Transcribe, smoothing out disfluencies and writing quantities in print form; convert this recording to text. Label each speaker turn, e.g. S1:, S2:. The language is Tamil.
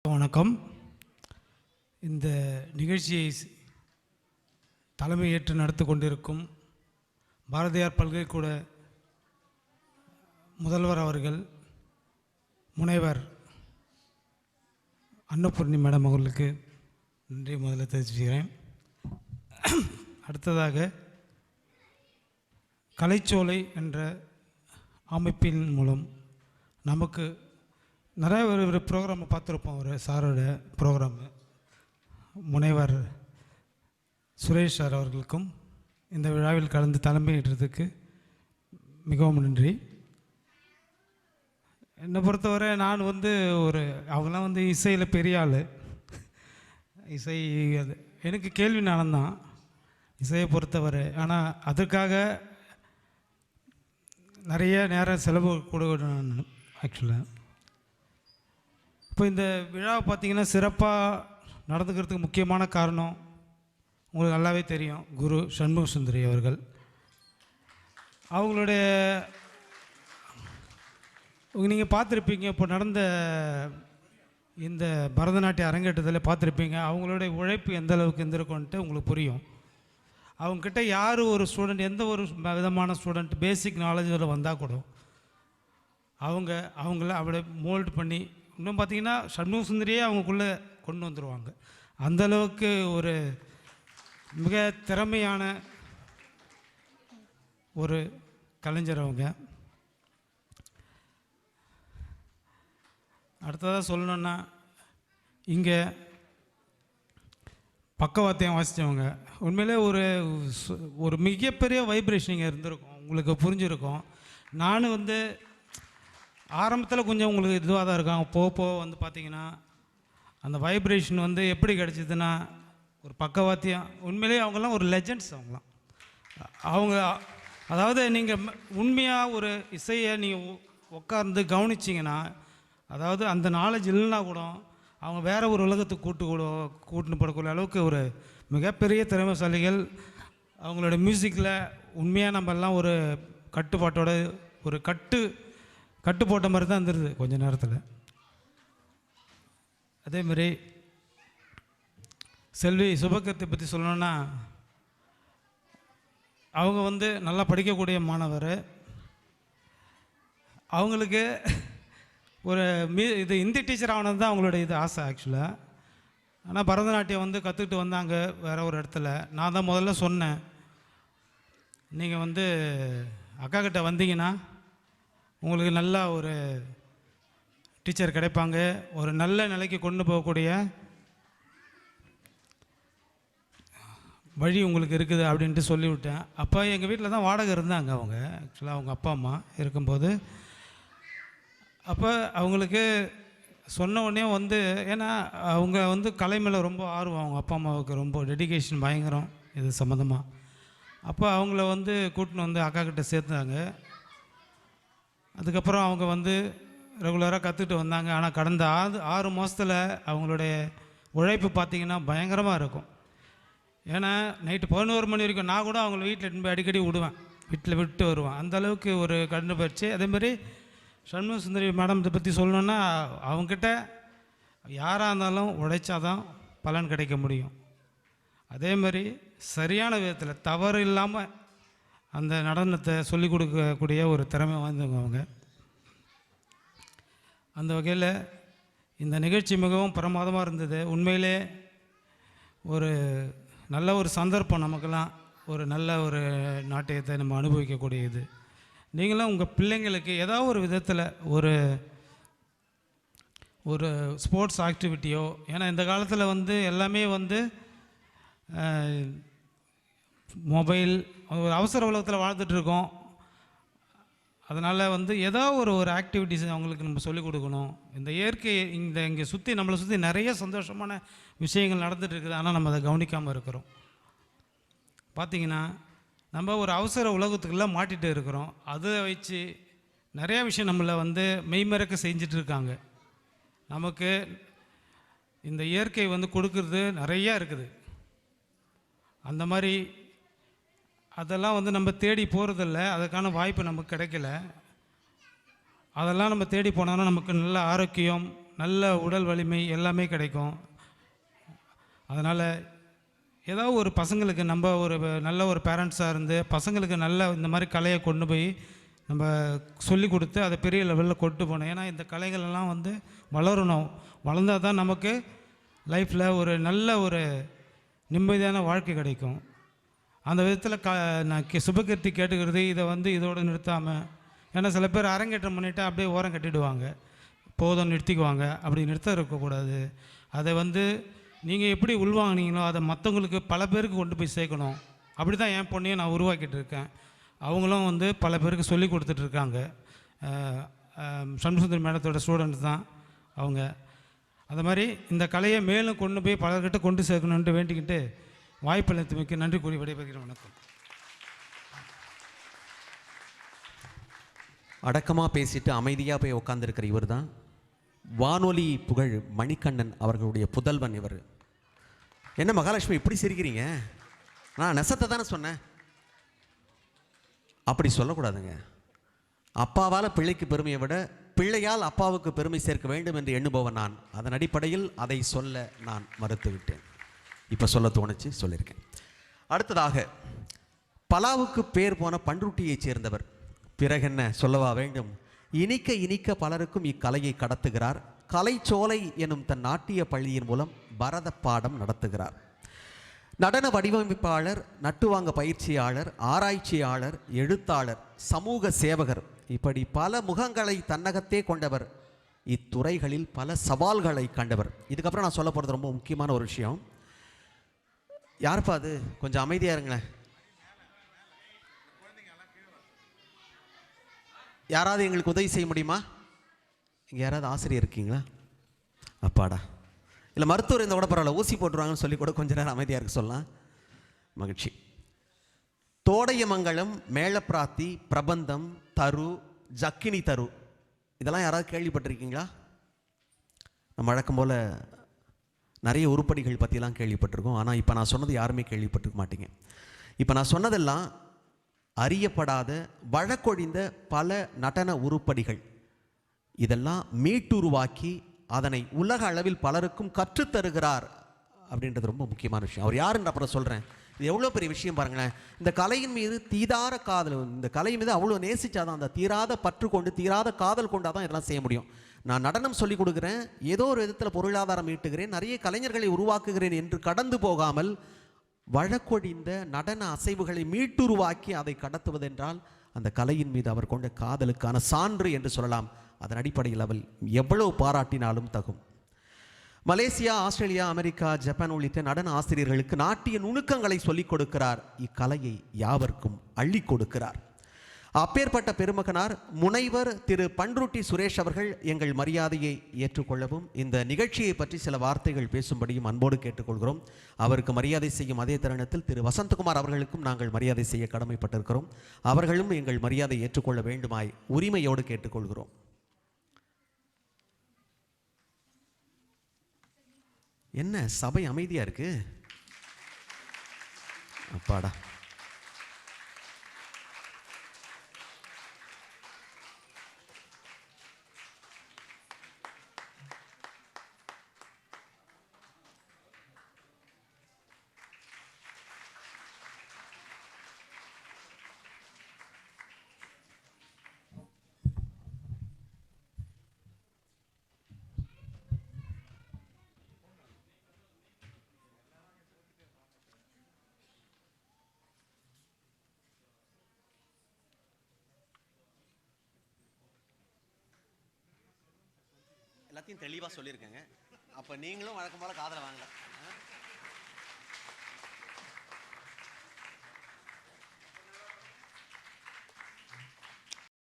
S1: எல்லாருக்கும் வணக்கம். இந்த நிகழ்ச்சியை தலைமையேற்று நடத்தி கொண்டிருக்கும் பாரதியார் பல்கலைக்கூட முதல்வர் அவர்கள், முனைவர் அன்னபூர்ணி மேடம் அவர்களுக்கு நன்றி முதல்ல தெரிவிச்சுக்கிறேன். அடுத்ததாக கலைச்சோலை என்ற அமைப்பின் மூலம் நமக்கு நிறைய ஒரு ப்ரோக்ராமை பார்த்துருப்போம். ஒரு சாரோட ப்ரோக்ராமு முனைவர் சுரேஷ் சார் அவர்களுக்கும் இந்த விழாவில் கலந்து தலைமையிடுறதுக்கு மிகவும் நன்றி. என்னை பொறுத்தவரை நான் அவங்களாம் இசையில் பெரிய ஆள். இசை அது எனக்கு கேள்வி நானந்தான் இசையை பொறுத்தவரை. ஆனால் அதற்காக நிறைய நேரம் செலவு கொடுக்கணும். ஆக்சுவலாக இப்போ இந்த விழாவை பார்த்திங்கன்னா சிறப்பாக நடந்துக்கிறதுக்கு முக்கியமான காரணம் உங்களுக்கு நல்லாவே தெரியும். குரு சண்முக சுந்தரி அவர்கள், அவங்களுடைய நீங்கள் பார்த்துருப்பீங்க. இப்போ நடந்த இந்த பரதநாட்டிய அரங்கேற்றத்தில் பார்த்துருப்பீங்க. அவங்களுடைய உழைப்பு எந்த அளவுக்கு இருந்திருக்கும்ன்ட்டு உங்களுக்கு புரியும். அவங்கக்கிட்ட யார் ஒரு ஸ்டூடெண்ட், எந்த ஒரு விதமான ஸ்டூடெண்ட் பேசிக் நாலேஜில் வந்தால் கூட அவங்கள அப்படியே மோல்டு பண்ணி இன்னும் பார்த்திங்கன்னா சண்முக சுந்தரியே அவங்களுக்குள்ளே கொண்டு வந்துடுவாங்க. அந்தளவுக்கு ஒரு மிக திறமையான ஒரு கலைஞர் அவங்க. அடுத்ததாக சொல்லணுன்னா, இங்கே பக்கவாத்தியம் வாசித்தவங்க உண்மையிலே ஒரு மிகப்பெரிய வைப்ரேஷன் இங்கே இருந்திருக்கும். உங்களுக்கு புரிஞ்சிருக்கும். நானும் ஆரம்பத்தில் கொஞ்சம் உங்களுக்கு இதுவாக தான் இருக்காங்க. போக பார்த்திங்கன்னா அந்த வைப்ரேஷன் எப்படி கிடச்சிதுன்னா, ஒரு பக்கவாத்தியம் உண்மையிலே அவங்களாம் ஒரு லெஜெண்ட்ஸ். அவங்க அதாவது நீங்கள் உண்மையாக ஒரு இசையை நீங்கள் உட்கார்ந்து கவனிச்சிங்கன்னா, அதாவது அந்த நாலேஜ் இல்லைன்னா கூட அவங்க வேறு ஒரு உலகத்துக்கு கூட்டுன்னு படக்கூடிய அளவுக்கு ஒரு மிகப்பெரிய திறமைசாலிகள். அவங்களோட மியூசிக்கில் உண்மையாக நம்ம எல்லாம் ஒரு கட்டுப்பாட்டோட ஒரு கட்டு போட்ட மாதிரி தான் இருந்துருது கொஞ்ச நேரத்தில். அதேமாரி செல்வி சுபகத்தை பற்றி சொல்லணுன்னா, அவங்க நல்லா படிக்கக்கூடிய மாணவர். அவங்களுக்கு ஒரு இது ஹிந்தி டீச்சர் ஆனது தான் அவங்களோட ஆசை ஆக்சுவலாக. ஆனால் பரதநாட்டியம் கற்றுக்கிட்டு வந்தாங்க வேறு ஒரு இடத்துல. நான் தான் முதல்ல சொன்னேன், நீங்கள் அக்கா கிட்ட வந்தீங்கன்னா உங்களுக்கு நல்லா ஒரு டீச்சர் கிடைப்பாங்க, ஒரு நல்ல நிலைக்கு கொண்டு போகக்கூடிய வழி உங்களுக்கு இருக்குது அப்படின்ட்டு சொல்லிவிட்டேன். அப்போ எங்கள் வீட்டில் தான் வாடகை இருந்தாங்க அவங்க. ஆக்சுவலாக அவங்க அப்பா அம்மா இருக்கும்போது அப்போ அவங்களுக்கு சொன்ன உடனே ஏன்னா அவங்க கலை மேலே ரொம்ப ஆர்வம். அவங்க அப்பா அம்மாவுக்கு ரொம்ப டெடிகேஷன் பயங்கரம் இது சம்மந்தமாக. அப்போ அவங்கள கூட்டின்னு அக்கா கிட்ட சேர்த்தாங்க. அதுக்கப்புறம் அவங்க ரெகுலராக கற்றுக்கிட்டு வந்தாங்க. ஆனால் கடந்த 6 மாதத்தில் அவங்களுடைய உழைப்பு பார்த்திங்கன்னா பயங்கரமாக இருக்கும். ஏன்னா நைட்டு 11 மணி வரைக்கும் நான் கூட அவங்கள வீட்டில் அடிக்கடி வீட்டில் விட்டு வருவேன். அந்தளவுக்கு ஒரு கண்டு போயிடுச்சு. அதேமாதிரி சண்முக சுந்தரி மேடம் இதை பற்றி சொல்லணுன்னா, அவங்கக்கிட்ட யாராக இருந்தாலும் உழைச்சாதான் பலன் கிடைக்க முடியும். அதேமாதிரி சரியான விதத்தில் தவறு இல்லாமல் அந்த நடனத்தை சொல்லிக் கொடுக்கக்கூடிய ஒரு திறமை வாய்ந்தவங்க அவங்க. அந்த வகையில் இந்த நிகழ்ச்சி மிகவும் பிரமாதமாக இருந்தது. உண்மையிலே ஒரு நல்ல ஒரு சந்தர்ப்பம் நமக்கெல்லாம், ஒரு நல்ல ஒரு நாட்டியத்தை நம்ம அனுபவிக்கக்கூடியது. நீங்களும் உங்கள் பிள்ளைங்களுக்கு ஏதாவது ஒரு விதத்தில் ஒரு ஸ்போர்ட்ஸ் ஆக்டிவிட்டியோ, ஏன்னா இந்த காலத்தில் எல்லாமே மொபைல் ஒரு அவசர உலகத்தில் வாழ்ந்துட்டுருக்கோம். அதனால் ஏதோ ஒரு ஆக்டிவிட்டிஸ் அவங்களுக்கு நம்ம சொல்லிக் கொடுக்கணும். இந்த இயற்கை இங்கே நம்மளை சுற்றி நிறைய சந்தோஷமான விஷயங்கள் நடந்துகிட்டு இருக்குது. ஆனால் நம்ம அதை கவனிக்காமல் இருக்கிறோம். பார்த்திங்கன்னா நம்ம ஒரு அவசர உலகத்துக்குள்ளே மாட்டிகிட்டு இருக்கிறோம். அதை வச்சு நிறையா விஷயம் நம்மளை மெய்மறக்க செஞ்சிட்ருக்காங்க. நமக்கு இந்த இயற்கை கொடுக்கறது நிறையா இருக்குது. அந்த மாதிரி அதெல்லாம் நம்ம தேடி போகிறதில்ல. அதுக்கான வாய்ப்பு நமக்கு கிடைக்கல. அதெல்லாம் நம்ம தேடி போனோம்னா நமக்கு நல்ல ஆரோக்கியம், நல்ல உடல் வலிமை எல்லாமே கிடைக்கும். அதனால் ஏதாவது ஒரு பசங்களுக்கு நம்ம ஒரு நல்ல ஒரு பேரண்ட்ஸாக இருந்து பசங்களுக்கு நல்ல இந்த மாதிரி கலையை கொண்டு போய் நம்ம சொல்லி கொடுத்து அதை பெரிய லெவலில் கொண்டு போகணும். ஏன்னா இந்த கலைகளெல்லாம் வந்து வளரணும். வளர்ந்தால் தான் நமக்கு லைஃப்பில் ஒரு நல்ல ஒரு நிம்மதியான வாழ்க்கை கிடைக்கும். அந்த விதத்தில் நான் சுபகீர்த்தி கேட்டுக்கிறது இதை வந்து இதோடு நிறுத்தாமல், ஏன்னா சில பேர் அரங்கேற்றம் பண்ணிவிட்டு அப்படியே ஓரம் கட்டிடுவாங்க, போதும் நிறுத்திக்குவாங்க. அப்படி நிறுத்த இருக்கக்கூடாது. அதை வந்து நீங்கள் எப்படி உள்வாங்கினீங்களோ அதை மற்றவங்களுக்கு பல பேருக்கு கொண்டு போய் சேர்க்கணும். அப்படி தான் என் பொண்ணையும் நான் உருவாக்கிட்டு இருக்கேன். அவங்களும் வந்து பல பேருக்கு சொல்லி கொடுத்துட்ருக்காங்க. சண்முகசுந்தரி மேடத்தோட ஸ்டூடெண்ட்ஸ் தான் அவங்க. அந்த மாதிரி இந்த கலையை மேலும் கொண்டு போய் பலர்கிட்ட கொண்டு சேர்க்கணுன்ட்டு வேண்டிக்கிட்டு வாய்ப்பளித்தமைக்கு நன்றி கூறி விடைபெறுகிறேன். வணக்கம்.
S2: அடக்கமாக பேசிட்டு அமைதியாக போய் உட்காந்துருக்கிற இவர் தான் வானொலி புகழ் மணிகண்டன் அவர்களுடைய புதல்வன். இவர் என்ன மகாலட்சுமி இப்படி சிரிக்கிறீங்க? நான் நெசத்தை தானே சொன்னேன். அப்படி சொல்லக்கூடாதுங்க. அப்பாவால் பிள்ளைக்கு பெருமையை விட பிள்ளையால் அப்பாவுக்கு பெருமை சேர்க்க வேண்டும் என்று எண்ணுபவன் நான். அதன் அடிப்படையில் அதை சொல்ல நான் மறுத்துவிட்டேன். இப்போ சொல்ல தோணுச்சு, சொல்லியிருக்கேன். அடுத்ததாக பலாவுக்கு பேர் போன பண்ருட்டியைச் சேர்ந்தவர். பிறகென்ன சொல்லவா வேண்டும்? இனிக்க இனிக்க பலருக்கும் இக்கலையை கடத்துகிறார். கலைச்சோலை எனும் தன் நாட்டிய பள்ளியின் மூலம் பரத பாடம் நடத்துகிறார். நடன வடிவமைப்பாளர், நட்டுவாங்க பயிற்சியாளர், ஆராய்ச்சியாளர், எழுத்தாளர், சமூக சேவகர், இப்படி பல முகங்களை தன்னகத்தே கொண்டவர். இத்துறைகளில் பல சவால்களை கண்டவர். இதுக்கப்புறம் நான் சொல்ல போகிறது ரொம்ப முக்கியமான ஒரு விஷயம். யாருப்பா அது? கொஞ்சம் அமைதியாக இருங்களேன். யாராவது எங்களுக்கு உதவி செய்ய முடியுமா? இங்கே யாராவது ஆசிரியர் இருக்கீங்களா? அப்பாடா. இல்லை மருத்துவர் இந்த கூட பரவாயில்ல, ஊசி போட்டுருவாங்கன்னு சொல்லி கூட கொஞ்ச நேரம் அமைதியாக இருக்க சொல்லலாம். மகிழ்ச்சி. தோடையமங்கலம், மேளப்பிராத்தி, பிரபந்தம், தரு, ஜக்கினி தரு, இதெல்லாம் யாராவது கேள்விப்பட்டிருக்கீங்களா? நம்ம வழக்கம் போல் நிறைய உருப்படிகள் பற்றிலாம் கேள்விப்பட்டிருக்கோம். ஆனால் இப்போ நான் சொன்னது யாருமே கேள்விப்பட்டிருக்க மாட்டீங்க. இப்போ நான் சொன்னதெல்லாம் அறியப்படாத வழக்கொழிந்த பல நடன உருப்படிகள். இதெல்லாம் மீட்டுருவாக்கி அதனை உலக அளவில் பலருக்கும் கற்றுத்தருகிறார் அப்படின்றது ரொம்ப முக்கியமான விஷயம். அவர் யாருன்னு அப்புறம் சொல்கிறேன். இது எவ்வளோ பெரிய விஷயம் பாருங்களேன். இந்த கலையின் மீது தீராத காதல், இந்த கலை மீது அவ்வளோ நேசிச்சாதான், அந்த தீராத பற்று கொண்டு தீராத காதல் கொண்டால் தான் இதெல்லாம் செய்ய முடியும். நான் நடனம் சொல்லிக் கொடுக்குறேன், ஏதோ ஒரு விதத்தில் பொருளாதாரம் ஈட்டுகிறேன், நிறைய கலைஞர்களை உருவாக்குகிறேன் என்று கடந்து போகாமல் வழக்கொழிந்த நடன அசைவுகளை மீட்டுருவாக்கி அதை கடத்துவதென்றால் அந்த கலையின் மீது அவர் கொண்ட காதலுக்கான சான்று என்று சொல்லலாம். அதன் அடிப்படையில் அவள் எவ்வளவு பாராட்டினாலும் தகும். மலேசியா, ஆஸ்திரேலியா, அமெரிக்கா, ஜப்பான் உள்ளிட்ட நடன ஆசிரியர்களுக்கு நாட்டிய நுணுக்கங்களை சொல்லிக் கொடுக்கிறார். இக்கலையை யாவர்க்கும் அள்ளி கொடுக்கிறார். அப்பேற்பட்ட பெருமகனார் முனைவர் திரு பண்ருட்டி சுரேஷ் அவர்கள் எங்கள் மரியாதையை ஏற்றுக்கொள்ளவும் இந்த நிகழ்ச்சியை பற்றி சில வார்த்தைகள் பேசும்படியும் அன்போடு கேட்டுக்கொள்கிறோம். அவருக்கு மரியாதை செய்யும் அதே தருணத்தில் திரு வசந்தகுமார் அவர்களுக்கும் நாங்கள் மரியாதை செய்ய கடமைப்பட்டிருக்கிறோம். அவர்களும் எங்கள் மரியாதை ஏற்றுக்கொள்ள வேண்டுமாய் உரிமையோடு கேட்டுக்கொள்கிறோம். என்ன சபை அமைதியா இருக்கு? அப்பாடா. எல்லாத்தையும் தெளிவாக சொல்லியிருக்கேங்க. அப்போ நீங்களும் வழக்கம் போல காதலை வாங்கலாம்.